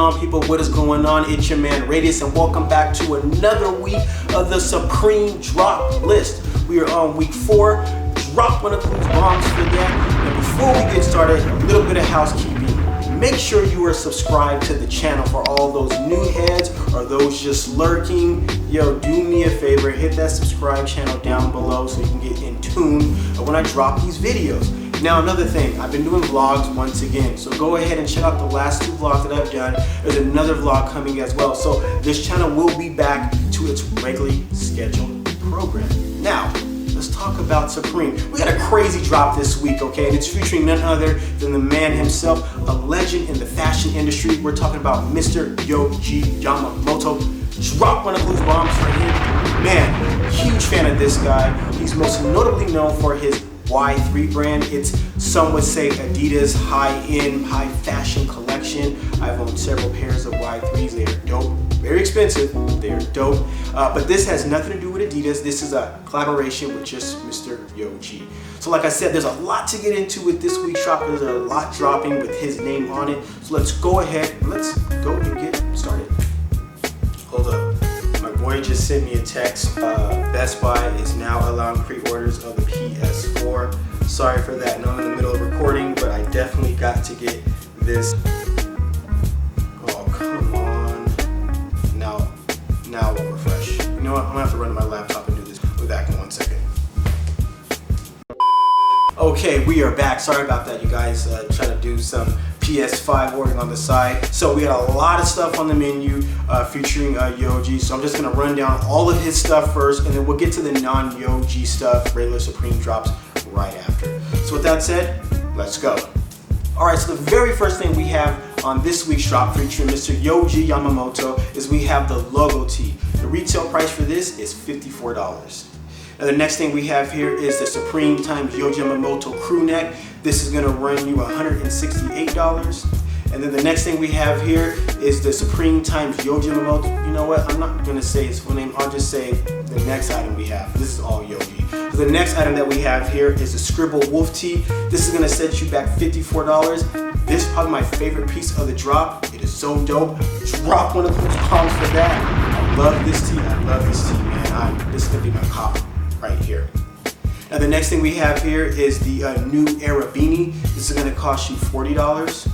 on, people? What is going on? It's your man Radius, and welcome back to another week of the Supreme Drop List. We are on week 4. Drop one of those bombs for that. And before we get started, a little bit of housekeeping. Make sure you are subscribed to the channel for all those new heads or those just lurking. Yo, do me a favor, hit that subscribe channel down below so you can get in tune when I drop these videos. Now, another thing, I've been doing vlogs once again, so go ahead and check out the last 2 vlogs that I've done. There's another vlog coming as well, so this channel will be back to its regularly scheduled program. Now, let's talk about Supreme. We got a crazy drop this week, okay? And it's featuring none other than the man himself, a legend in the fashion industry. We're talking about Mr. Yoji Yamamoto. Drop one of those bombs for him. Man, huge fan of this guy. He's most notably known for his Y3 brand. It's, some would say, Adidas high-end, high-fashion collection. I've owned several pairs of Y3s. They are dope. Very expensive, but they are dope. But this has nothing to do with Adidas. This is a collaboration with just Mr. Yoji. So like I said, there's a lot to get into with this week's drop. There's a lot dropping with his name on it. So let's go ahead, let's go and get started. Hold up. My boy just sent me a text. Best Buy is now allowing pre-orders of the PS4. Sorry for that. No, I'm in the middle of recording, but I definitely got to get this. Oh, come on. Now we'll refresh. You know what? I'm gonna have to run to my laptop and do this. We'll be back in 1 second. Okay, we are back. Sorry about that, you guys. Trying to do some PS5 ordering on the side. So we got a lot of stuff on the menu featuring Yoji. So I'm just gonna run down all of his stuff first, and then we'll get to the non-Yoji stuff, regular Supreme drops, right after. So with that said, let's go. All right, so the very first thing we have on this week's drop featuring Mr. Yoji Yamamoto is we have the logo tee. The retail price for this is $54. Now the next thing we have here is the Supreme times Yoji Yamamoto crew neck. This is gonna run you $168. And then the next thing we have here is the Supreme times Yoji Yamamoto. You know what, I'm not gonna say his full name, I'll just say the next item we have. This is all Yoji. So the next item that we have here is the Scribble Wolf tee. This is gonna set you back $54. This is probably my favorite piece of the drop. It is so dope. Drop one of those bombs for that. I love this tee, man. This is gonna be my cop right here. Now the next thing we have here is the New Era beanie. This is gonna cost you $40.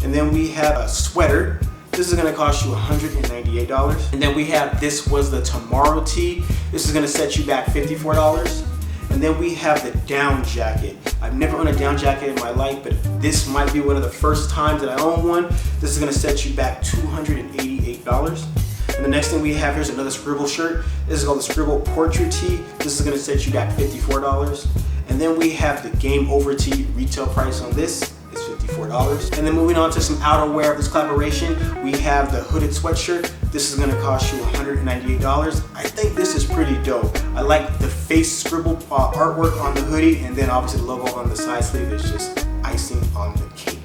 And then we have a sweater. This is gonna cost you $198. And then we have, this was the Tomorrow tee. This is gonna set you back $54. And then we have the down jacket. I've never owned a down jacket in my life, but this might be one of the first times that I own one. This is gonna set you back $288. And the next thing we have here is another Scribble shirt. This is called the Scribble Portrait tee. This is gonna set you back $54. And then we have the Game Over tee. Retail price on this is $54. And then moving on to some outerwear of this collaboration, we have the hooded sweatshirt. This is gonna cost you $198. I think this is pretty dope. I like the face scribble artwork on the hoodie, and then obviously the logo on the side sleeve is just icing on the cake.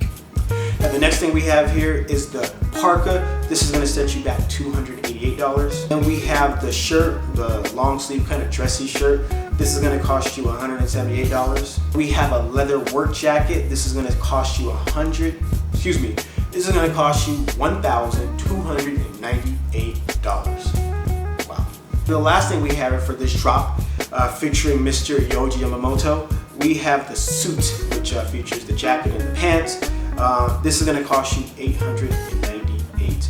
Now the next thing we have here is the parka. This is gonna set you back $288. Then we have the shirt, the long sleeve kind of dressy shirt. This is gonna cost you $178. We have a leather work jacket. This is gonna cost you this is gonna cost you $1,298. Wow. The last thing we have for this drop, featuring Mr. Yoji Yamamoto, we have the suit, which features the jacket and the pants. This is gonna cost you $898.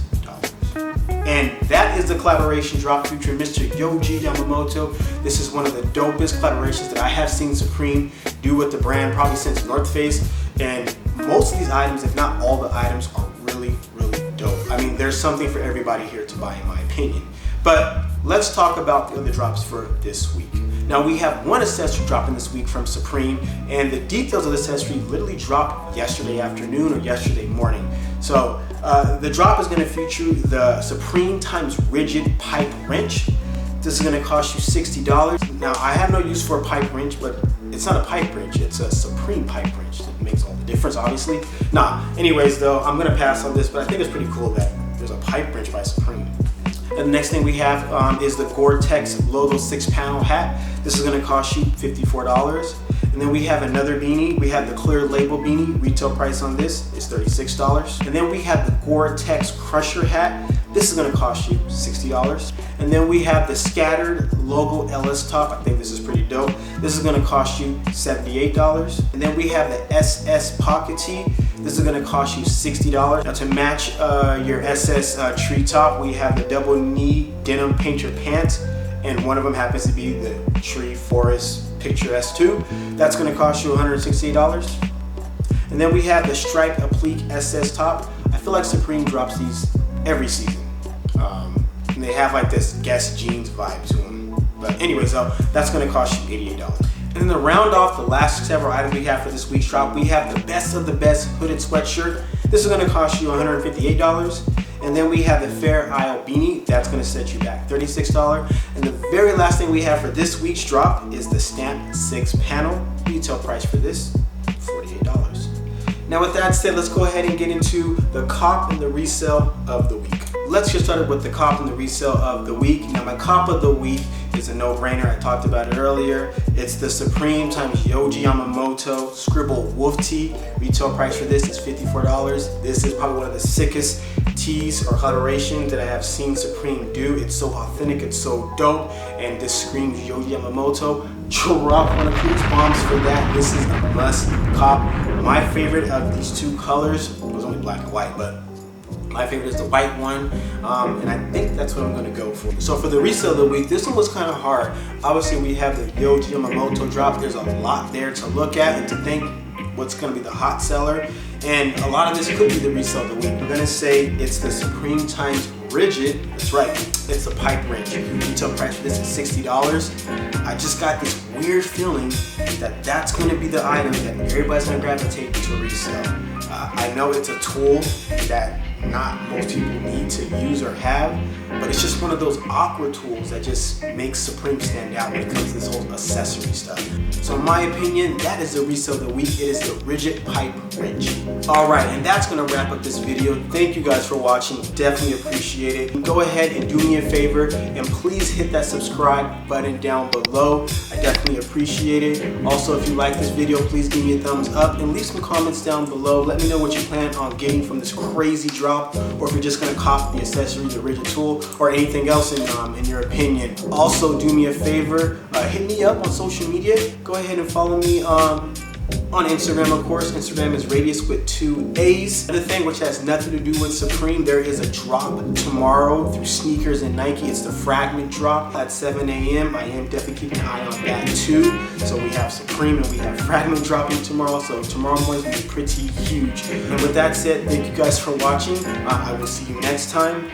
And that is the collaboration drop featuring Mr. Yoji Yamamoto. This is one of the dopest collaborations that I have seen Supreme do with the brand, probably since North Face. And most of these items, if not all the items, are really, really dope. I mean, there's something for everybody here to buy, in my opinion. But let's talk about the other drops for this week. Now we have one accessory dropping this week from Supreme, and the details of the accessory literally dropped yesterday afternoon or yesterday morning. So the drop is gonna feature the Supreme times Rigid Pipe Wrench. This is gonna cost you $60. Now I have no use for a pipe wrench, but it's not a pipe wrench, it's a Supreme pipe wrench. That makes all the difference, obviously. Anyways though, I'm gonna pass on this, but I think it's pretty cool that there's a pipe wrench by Supreme. And the next thing we have is the Gore-Tex logo 6-panel hat. This is gonna cost you $54. And then we have another beanie. We have the clear label beanie. Retail price on this is $36. And then we have the Gore-Tex Crusher hat. This is gonna cost you $60. And then we have the scattered logo LS top. I think this is pretty dope. This is gonna cost you $78. And then we have the SS Pocket Tee. This is gonna cost you $60. Now to match your SS tree top, we have the double knee denim painter pants, and one of them happens to be the tree forest picturesque too. That's gonna cost you $168. And then we have the stripe applique SS top. I feel like Supreme drops these every season. And they have like this Guess jeans vibe to them. But anyways, that's gonna cost you $88. And then to round off the last several items we have for this week's drop, we have the best of the best hooded sweatshirt. This is gonna cost you $158. And then we have the Fair Isle beanie. That's gonna set you back $36. And the very last thing we have for this week's drop is the Stamp 6 panel. Retail price for this, $48. Now with that said, let's go ahead and get into the cop and the resale of the week. Let's get started with the cop and the resale of the week. Now my cop of the week is a no-brainer. I talked about it earlier. It's the Supreme times Yoji Yamamoto Scribble Wolf Tee. Retail price for this is $54. This is probably one of the sickest tees or colorations that I have seen Supreme do. It's so authentic, it's so dope, and this screams Yoji Yamamoto. Drop one of these bombs for that. This is a must cop. My favorite of these two colors, it was only black and white, but my favorite is the white one, and I think that's what I'm gonna go for. So for the resale of the week, this one was kind of hard. Obviously we have the Yoji Yamamoto drop. There's a lot there to look at and to think what's gonna be the hot seller. And a lot of this could be the resale of the week. I'm gonna say it's the Supreme times Rigid. That's right, it's a pipe wrench. Retail price for this is $60. I just got this weird feeling that that's gonna be the item that everybody's gonna gravitate to resale. I know it's a tool that not most people need to use or have, but it's just one of those awkward tools that just makes Supreme stand out when it comes to this whole accessory stuff. So in my opinion, that is the resale of the week. It is the Rigid Pipe Wrench. All right, and that's gonna wrap up this video. Thank you guys for watching, definitely appreciate it. Go ahead and do me a favor and please hit that subscribe button down below. I definitely appreciate it. Also, if you like this video, please give me a thumbs up and leave some comments down below. Let me know what you plan on getting from this crazy drop, or if you're just gonna cop the accessory, the Rigid tool, or anything else in your opinion. Also, do me a favor, hit me up on social media. Go ahead and follow me on Instagram, of course. Instagram is Radius with 2 A's. Another thing which has nothing to do with Supreme, there is a drop tomorrow through Sneakers and Nike. It's the Fragment drop at 7 a.m. I am definitely keeping an eye on that too. So we have Supreme and we have Fragment dropping tomorrow. So tomorrow morning is going to be pretty huge. And with that said, thank you guys for watching. I will see you next time.